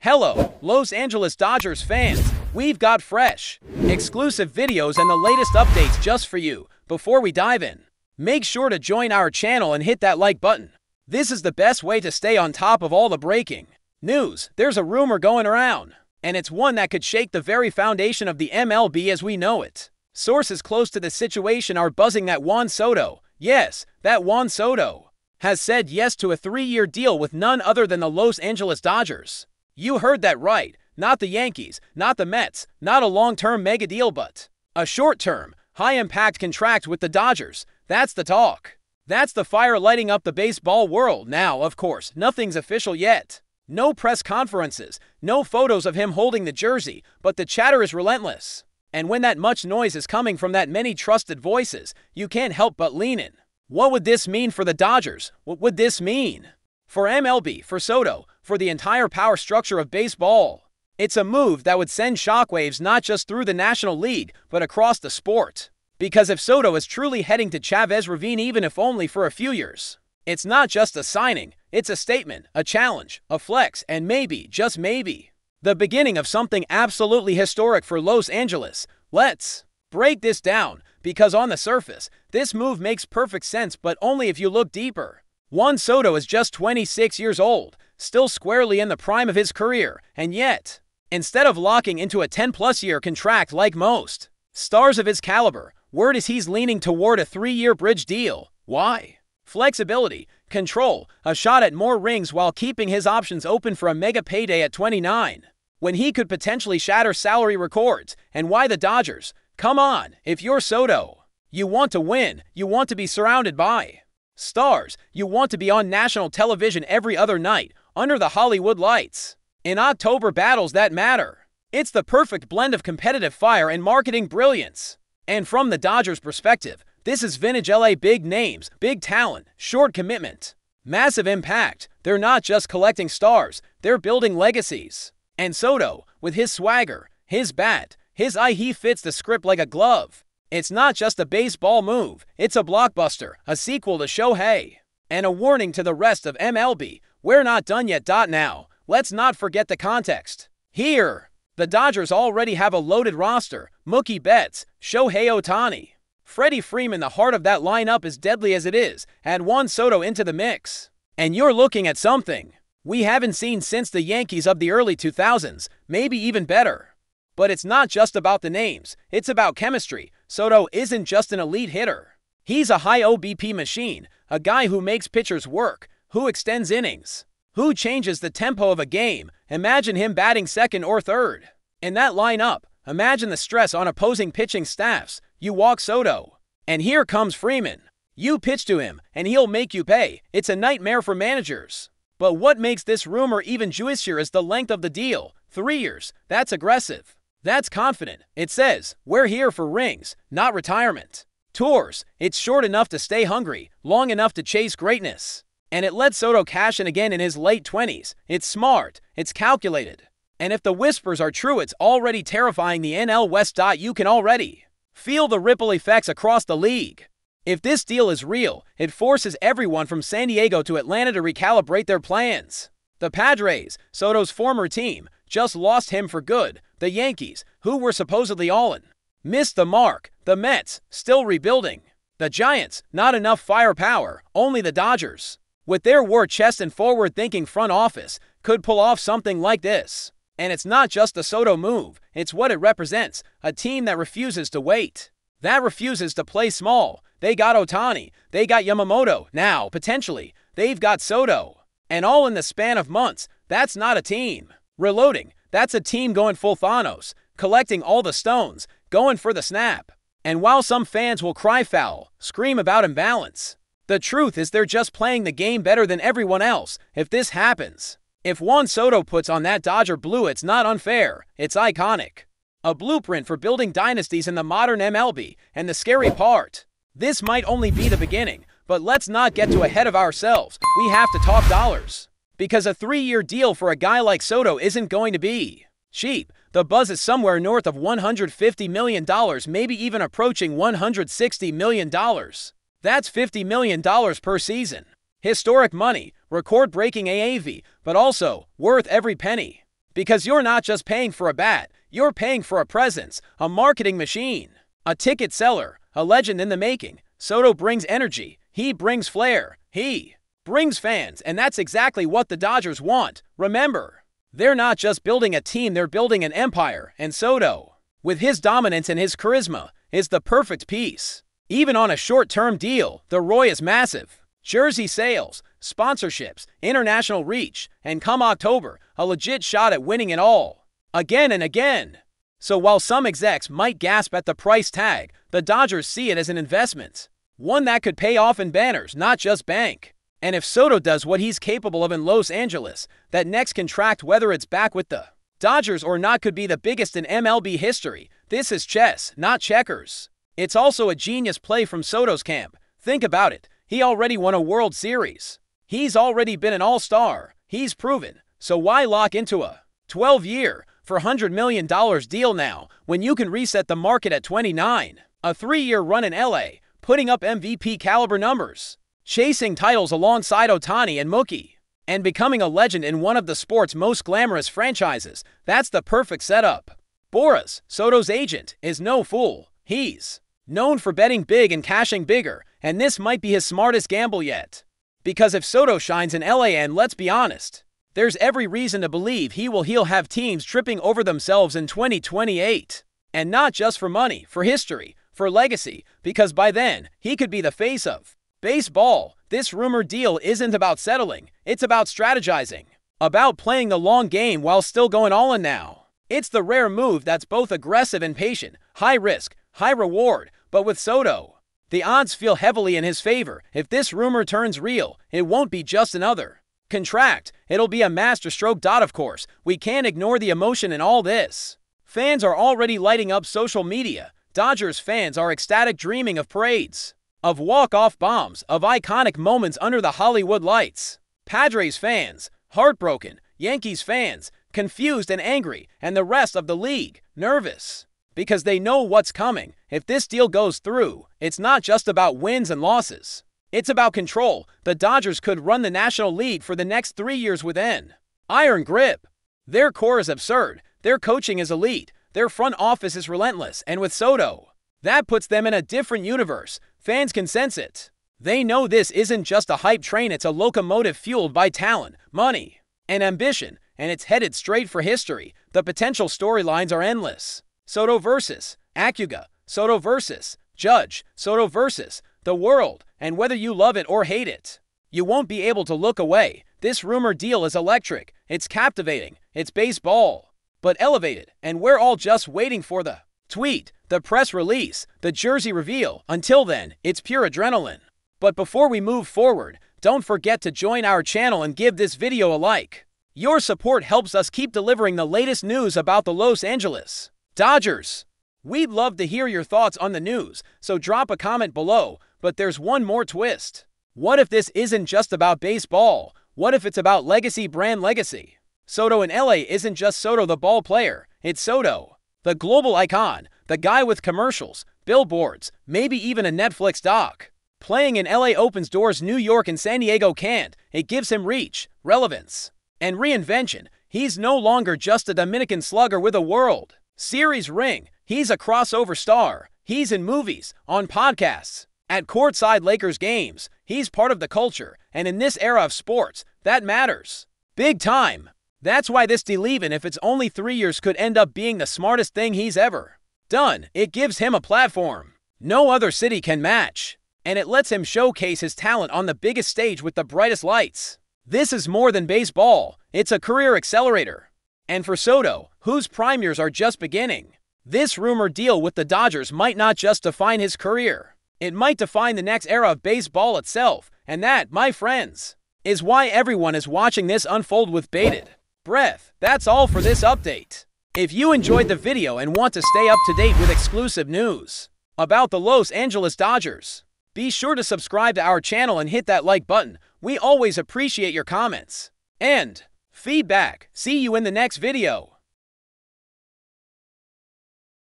Hello, Los Angeles Dodgers fans. We've got fresh, exclusive videos and the latest updates just for you. Before we dive in, make sure to join our channel and hit that like button. This is the best way to stay on top of all the breaking news. There's a rumor going around, and it's one that could shake the very foundation of the MLB as we know it. Sources close to the situation are buzzing that Juan Soto, yes, that Juan Soto, has said yes to a 3-year deal with none other than the Los Angeles Dodgers. You heard that right. Not the Yankees, not the Mets, not a long-term mega deal, but a short-term, high-impact contract with the Dodgers. That's the talk. That's the fire lighting up the baseball world. Now, of course, nothing's official yet. No press conferences, no photos of him holding the jersey, but the chatter is relentless. And when that much noise is coming from that many trusted voices, you can't help but lean in. What would this mean for the Dodgers? What would this mean for MLB, for Soto, for the entire power structure of baseball? It's a move that would send shockwaves not just through the National League, but across the sport. Because if Soto is truly heading to Chavez Ravine, even if only for a few years, it's not just a signing, it's a statement, a challenge, a flex, and maybe, just maybe, the beginning of something absolutely historic for Los Angeles. Let's break this down, because on the surface, this move makes perfect sense, but only if you look deeper. Juan Soto is just 26 years old, still squarely in the prime of his career, and yet, instead of locking into a 10-plus year contract like most stars of his caliber, word is he's leaning toward a 3-year bridge deal. Why? Flexibility, control, a shot at more rings while keeping his options open for a mega payday at 29, when he could potentially shatter salary records. And why the Dodgers? Come on, if you're Soto, you want to win, you want to be surrounded by stars, you want to be on national television every other night, under the Hollywood lights, in October battles that matter. It's the perfect blend of competitive fire and marketing brilliance. And from the Dodgers' perspective, this is vintage LA, big names, big talent, short commitment, massive impact. They're not just collecting stars, they're building legacies. And Soto, with his swagger, his bat, his eye, he fits the script like a glove. It's not just a baseball move, it's a blockbuster, a sequel to Shohei, and a warning to the rest of MLB. We're not done yet. Now, let's not forget the context. Here, the Dodgers already have a loaded roster. Mookie Betts, Shohei Ohtani, Freddie Freeman. The heart of that lineup is deadly as it is. Add Juan Soto into the mix, and you're looking at something we haven't seen since the Yankees of the early 2000s, maybe even better. But it's not just about the names, it's about chemistry. Soto isn't just an elite hitter. He's a high OBP machine, a guy who makes pitchers work, who extends innings, who changes the tempo of a game. Imagine him batting second or third in that lineup. Imagine the stress on opposing pitching staffs. You walk Soto, and here comes Freeman. You pitch to him, and he'll make you pay. It's a nightmare for managers. But what makes this rumor even juicier is the length of the deal. 3 years. That's aggressive. That's confident. It says, we're here for rings, not retirement. Tours. It's short enough to stay hungry, long enough to chase greatness. And it lets Soto cash in again in his late 20s. It's smart. It's calculated. And if the whispers are true, it's already terrifying the NL West. You can already feel the ripple effects across the league. If this deal is real, it forces everyone from San Diego to Atlanta to recalibrate their plans. The Padres, Soto's former team, just lost him for good. The Yankees, who were supposedly all in, missed the mark. The Mets, still rebuilding. The Giants, not enough firepower. Only the Dodgers, with their war chest and forward-thinking front office, could pull off something like this. And it's not just the Soto move, it's what it represents. A team that refuses to wait, that refuses to play small. They got Ohtani, they got Yamamoto, now, potentially, they've got Soto. And all in the span of months. That's not a team reloading, that's a team going full Thanos, collecting all the stones, going for the snap. And while some fans will cry foul, scream about imbalance, the truth is they're just playing the game better than everyone else. If this happens, if Juan Soto puts on that Dodger blue, it's not unfair, it's iconic. A blueprint for building dynasties in the modern MLB. And the scary part, this might only be the beginning, but let's not get too ahead of ourselves. We have to talk dollars. Because a 3-year deal for a guy like Soto isn't going to be cheap. The buzz is somewhere north of $150 million, maybe even approaching $160 million. That's $50 million per season. Historic money, record-breaking AAV, but also worth every penny. Because you're not just paying for a bat, you're paying for a presence, a marketing machine, a ticket seller, a legend in the making. Soto brings energy, he brings flair, he brings fans, and that's exactly what the Dodgers want. Remember, they're not just building a team, they're building an empire, and Soto, with his dominance and his charisma, is the perfect piece. Even on a short-term deal, the ROI is massive. Jersey sales, sponsorships, international reach, and come October, a legit shot at winning it all. Again and again. So while some execs might gasp at the price tag, the Dodgers see it as an investment. One that could pay off in banners, not just bank. And if Soto does what he's capable of in Los Angeles, that next contract, whether it's back with the Dodgers or not, could be the biggest in MLB history. This is chess, not checkers. It's also a genius play from Soto's camp. Think about it. He already won a World Series. He's already been an all-star. He's proven. So why lock into a 12-year, $400 million deal now when you can reset the market at 29? A 3-year run in LA, putting up MVP caliber numbers, chasing titles alongside Ohtani and Mookie, and becoming a legend in one of the sport's most glamorous franchises. That's the perfect setup. Boras, Soto's agent, is no fool. He's known for betting big and cashing bigger, and this might be his smartest gamble yet. Because if Soto shines in LA, and let's be honest, there's every reason to believe he'll have teams tripping over themselves in 2028. And not just for money, for history, for legacy, because by then, he could be the face of baseball. This rumored deal isn't about settling, it's about strategizing, about playing the long game while still going all in now. It's the rare move that's both aggressive and patient, high risk, high reward, but with Soto, the odds feel heavily in his favor. If this rumor turns real, it won't be just another contract, it'll be a masterstroke. Of course, we can't ignore the emotion in all this. Fans are already lighting up social media. Dodgers fans are ecstatic, dreaming of parades, of walk-off bombs, of iconic moments under the Hollywood lights. Padres fans, heartbroken. Yankees fans, confused and angry. And the rest of the league, nervous, because they know what's coming. If this deal goes through, it's not just about wins and losses. It's about control. The Dodgers could run the National League for the next 3 years with an iron grip. Their core is absurd. Their coaching is elite. Their front office is relentless. And with Soto, that puts them in a different universe. Fans can sense it. They know this isn't just a hype train, it's a locomotive fueled by talent, money, and ambition, and it's headed straight for history. The potential storylines are endless. Soto versus Acuna, Soto versus Judge, Soto versus the world, and whether you love it or hate it, you won't be able to look away. This rumor deal is electric, it's captivating, it's baseball, but elevated, and we're all just waiting for the tweet, the press release, the jersey reveal. Until then, it's pure adrenaline. But before we move forward, don't forget to join our channel and give this video a like. Your support helps us keep delivering the latest news about the Los Angeles Dodgers. We'd love to hear your thoughts on the news, so drop a comment below. But there's one more twist. What if this isn't just about baseball? What if it's about legacy, brand legacy? Soto in LA isn't just Soto the ball player, it's Soto, the global icon, the guy with commercials, billboards, maybe even a Netflix doc. Playing in LA opens doors New York and San Diego can't. It gives him reach, relevance, and reinvention. He's no longer just a Dominican slugger with a World Series ring. He's a crossover star. He's in movies, on podcasts, at courtside Lakers games. He's part of the culture, and in this era of sports, that matters big time. That's why this deal, even if it's only 3 years, could end up being the smartest thing he's ever done. It gives him a platform no other city can match, and it lets him showcase his talent on the biggest stage with the brightest lights. This is more than baseball, it's a career accelerator. And for Soto, whose prime years are just beginning, this rumored deal with the Dodgers might not just define his career, it might define the next era of baseball itself. And that, my friends, is why everyone is watching this unfold with bated breath. That's all for this update. If you enjoyed the video and want to stay up to date with exclusive news about the Los Angeles Dodgers, be sure to subscribe to our channel and hit that like button. We always appreciate your comments and feedback. See you in the next video.